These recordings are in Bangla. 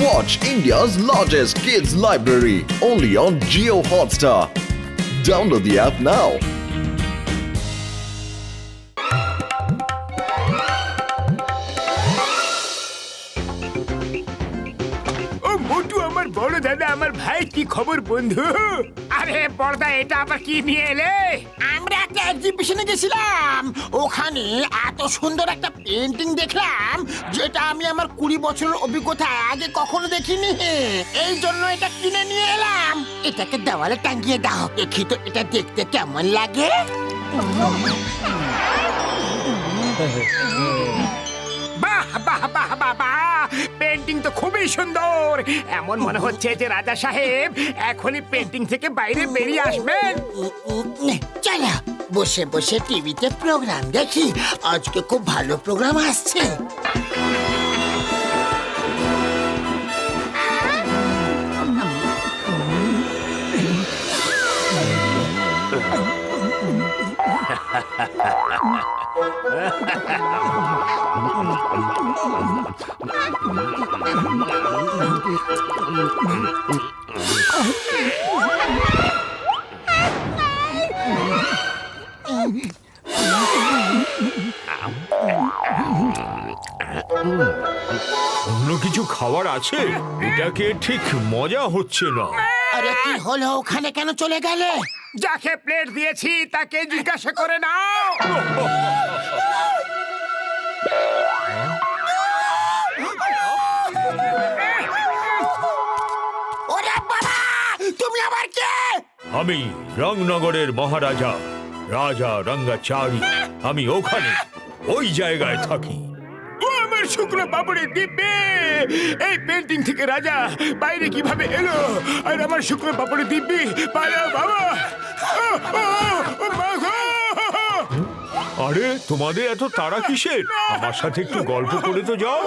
Watch India's largest kids library only on Jio Hotstar. Download the app now. মোটু আমার বড় দাদা আমার ভাই কি খবর বন্ধু? আরে বড়দা এটা আবার কি নিয়ে এলে? আমরা একটা এক্সিবিশনে গেছিলাম, ওখানে এত সুন্দর একটা পেন্টিং দেখলাম যেটা আমি আমার 20 বছরের অভিজ্ঞতায় আগে কখনো দেখিনি। এই জন্য এটা কিনে নিয়ে এলাম। এটাকে দেওয়ালে টাঙিয়ে দাও, দেখি তো এটা দেখতে কেমন লাগে। বাহ বাহ বাহ বাহ বাহ, পেন্টিং তো খুবই সুন্দর। এমন মনে হচ্ছে যে রাজা সাহেব এখনই পেন্টিং থেকে বাইরে বেরিয়ে আসবেন। চলো বসে বসে টিভিতে প্রোগ্রাম দেখি, আজকে খুব ভালো প্রোগ্রাম আসছে। অন্য কিছু খাবার আছে? এটাকে ঠিক মজা হচ্ছে না। আরে কি হলো, ওখানে কেন চলে গেলে? যাকে প্লেট দিয়েছি তাকে জিজ্ঞাসা করে নাও। ওরে বাবা, তুমি আবার কে? আমি রংনগরের মহারাজা, রাজা রঙ্গাচারী। আমি ওখানে ওই জায়গায় থাকি। ও আমার শুকনো পাপড়ে দিব্যে, এই পেন্টিং থেকে রাজা বাইরে কিভাবে এলো? আর আমার শুকনো পাপড়ে দিব্যি পালাও বাবা। মা গো! আরে তোমাদের এত তাড়া কিসের? আমার সাথে একটু গল্প করে তো যাও।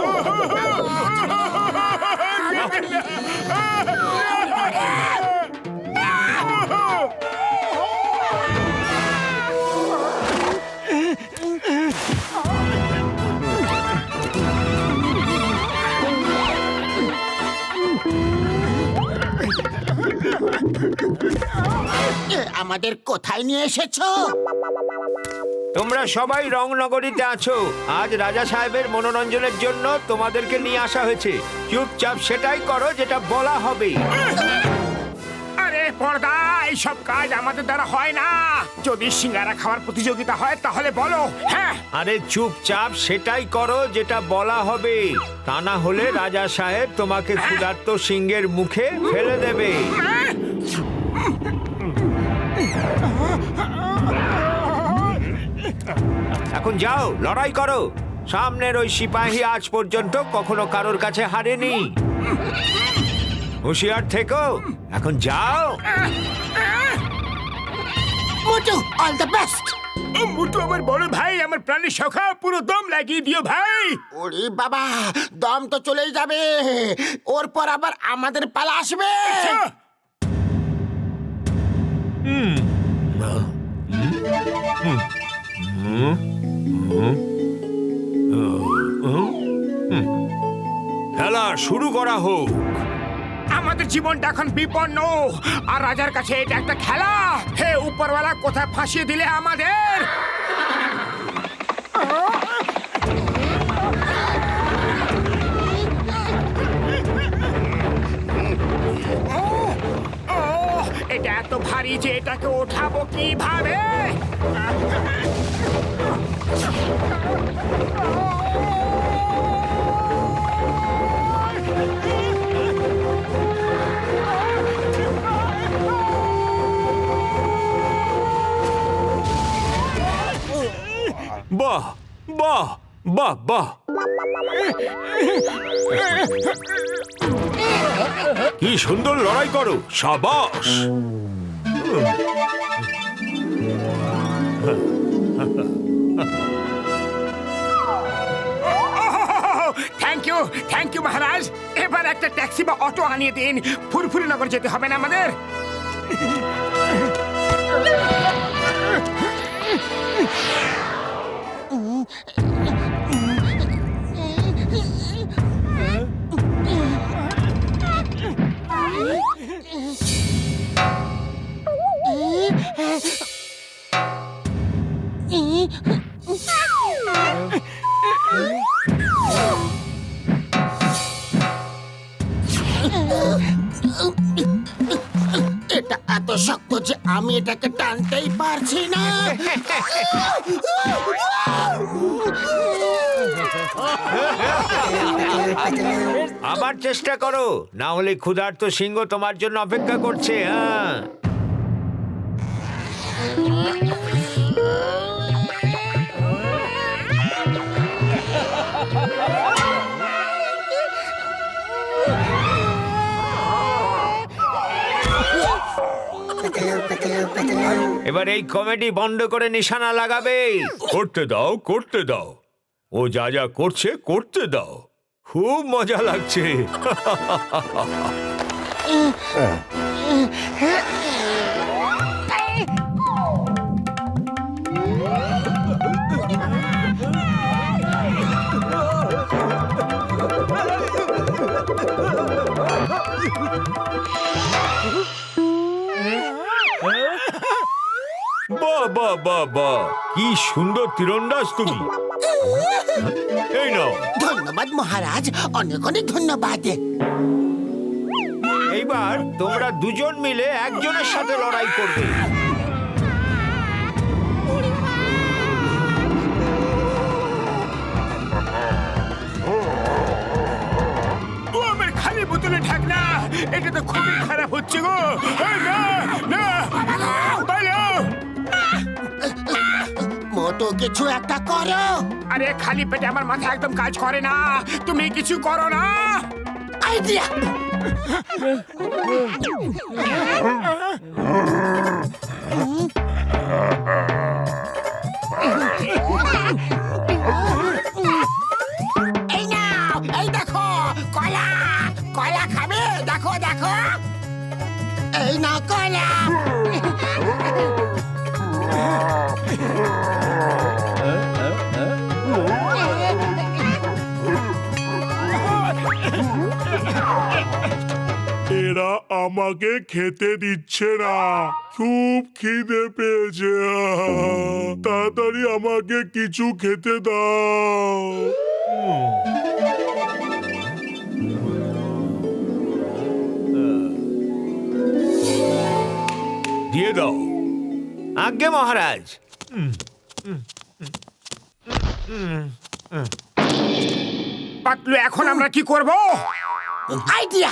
আমাদের কোথায় নিয়ে এসেছো? তোমরা সবাই রংনগরীতে আছো। আজ রাজা সাহেবের মনোরঞ্জনের জন্য তোমাদেরকে নিয়ে আসা হয়েছে। চুপচাপ সেটাই করো যেটা বলা হবে। আরে পর্দা, এইসব কাজ আমাদের দ্বারা হয় না। যদি সিঙ্গারা খাওয়ার প্রতিযোগিতা হয় তাহলে বলো। হ্যাঁ, আরে চুপচাপ সেটাই করো যেটা বলা হবে, তা না হলে রাজা সাহেব তোমাকে ক্ষুধার্ত সিংহের মুখে ফেলে দেবে। এখন যাও, লড়াই করো। সামনের ওই সিপাহী আজ পর্যন্ত কখনো কারোর কাছে হারেনি। হুঁশিয়ার থেকো, এখন যাও। মোটু, অল দ্য বেস্ট। ও মুটু আমার বড় ভাই, আমার প্রাণের সখা, পুরো দম লাগিয়ে দিও ভাই। ওরে বাবা, দম তো চলেই যাবে, ওর পর আবার আমাদের পালা আসবে। খেলা শুরু করা হোক। আমাদের জীবনটা এখন বিপন্ন, আর রাজার কাছে এটা একটা খেলা। হে উপরওয়ালা, কোথায় ফাঁসিয়ে দিলে আমাদের? এটা এত ভারী যে এটাকে ওঠাবো কিভাবে? বাহ বাহ বাহ বাহ, কি সুন্দর লড়াই করো, সাবাস। থ্যাংক ইউ মহারাজ। এবার একটা ট্যাক্সি বা অটো আনিয়ে দিন, ফুরফুরি নগর যেতে হবে না আমাদের। আমি এটাকে টানতেই পারছি না। আবার চেষ্টা করো, না হলে ক্ষুধার্ত সিংহ তোমার জন্য অপেক্ষা করছে। হ্যাঁ, এবার এই কমেডি বন্ধ করে নিশানা লাগাবে। করতে দাও, করতে দাও। ও যা যা করছে করতে দাও। খুব মজা লাগছে। বাহ বাহ বাহ বাহ, কি সুন্দর তীরন্দাজ তুমি। এই নাও। ধন্যবাদ মহারাজ, অনেক অনেক ধন্যবাদ। এইবার তোমরা দুজন মিলে একজনের সাথে লড়াই করবে। ও আমার খালি বোতলে ঢাকনা, এটা তো খুবই খারাপ হচ্ছে গো। এই না না, পালো। মোটো কিছু একটা করো। আরে খালি পেটে আমার মাথা একদম কাজ করে না, তুমি কিছু করো না। আইডিয়া। এই নাও, এই দেখো কলা, কলা খাবে? দেখো দেখো, এই নাও কলা। এরা আমাকে খেতে দিচ্ছে না, খুব খিদে পেয়েছে। তাড়াতাড়ি আমাকে কিছু খেতে দাও। দিয়ে দাও। আজ্ঞে মহারাজ। পাতলু, এখন আমরা কি করব? আইডিয়া।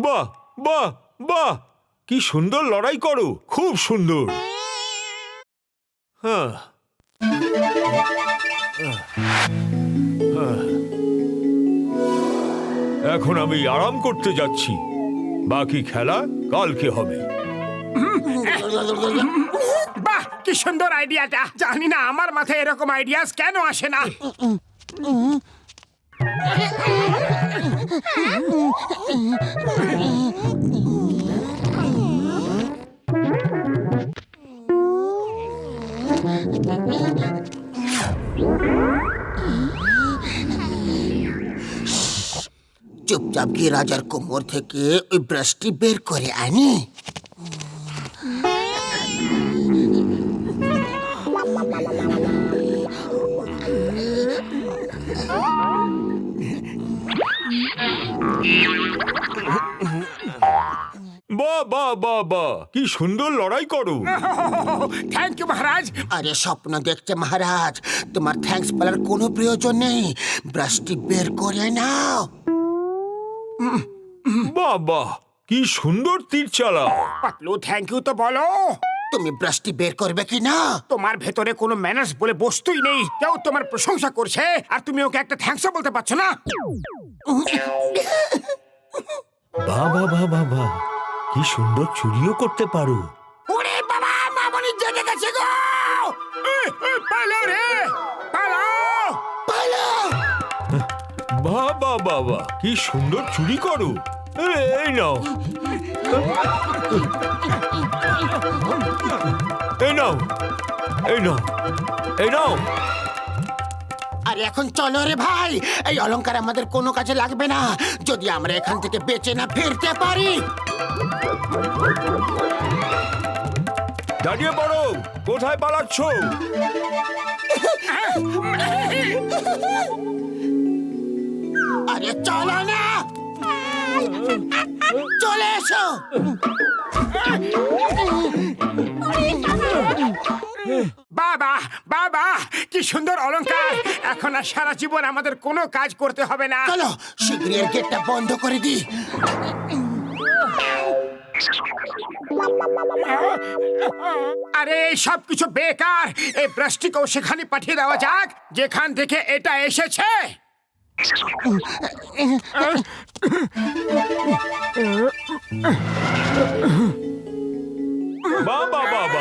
বাহ বাহ বাহ, কি সুন্দর লড়াই করো, খুব সুন্দর। হ্যাঁ, এখন আমি আরাম করতে যাচ্ছি, বাকি খেলা কালকে হবে। বাহ, কি সুন্দর আইডিয়াটা। জানি না আমার মাথায় এরকম আইডিয়াস কেন আসে না। চুপচাপ গিয়ে রাজার কোমর থেকে ওই ব্রাশটি বের করে আনি। বাহ বাহ বাহ বাহ, কি সুন্দর লড়াই করো। থ্যাংক ইউ মহারাজ। আরে স্বপ্ন দেখছে মহারাজ, তোমার থ্যাঙ্কস বলার কোনো প্রয়োজন নেই। ব্রাশটি বের করে নাও। বাহ বাহ, কি সুন্দর তীর চালাও। পাতলু, থ্যাংক ইউ তো বলো। তুমি ব্রাশটি বের করবে কি না? তোমার ভেতরে কোনো ম্যানার্স বলে বস্তুই নেই। কেউ তোমার প্রশংসা করছে আর তুমি ওকে একটা থ্যাঙ্কসও বলতে পারছো না। বাহ বাহ বাহ বাহ বাহ, কি সুন্দর চুরিও করতে পারো। ওরে বাবা, মামনি জেগে গেছে গো। পালো রে, পালো। পালা। বাহ বাহ বাহ বাহ, কি সুন্দর চুরি করো। এই নাও, এই নাও, এই নাও, এই নাও। আর এখন চলো রে ভাই, এই অলংকার আমাদের কোনো কাজে লাগবে না যদি আমরা এখান থেকে বেঁচে না ফিরতে পারি। দাঁড়িয়ে পড়ো, কোথায় পালাচ্ছ? আরে চলো না, চলে এসো। বাবা বাবা, কি সুন্দর অলংকার! এখন আর সারা জীবন আমাদের কোনো কাজ করতে হবে না। চলো শীঘ্রই এর গেটটা বন্ধ করে দিই। আরে সব কিছু বেকার, এই ব্রাশটিকেও সেখানে পাঠিয়ে দেওয়া যাক যেখান থেকে এটা এসেছে। বাবা বাবা,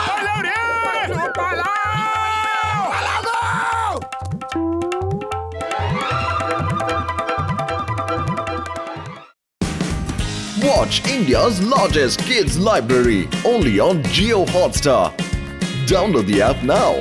পালাও রে, পালাও! Watch India's largest kids library only on Geo Hotstar. Download the app now.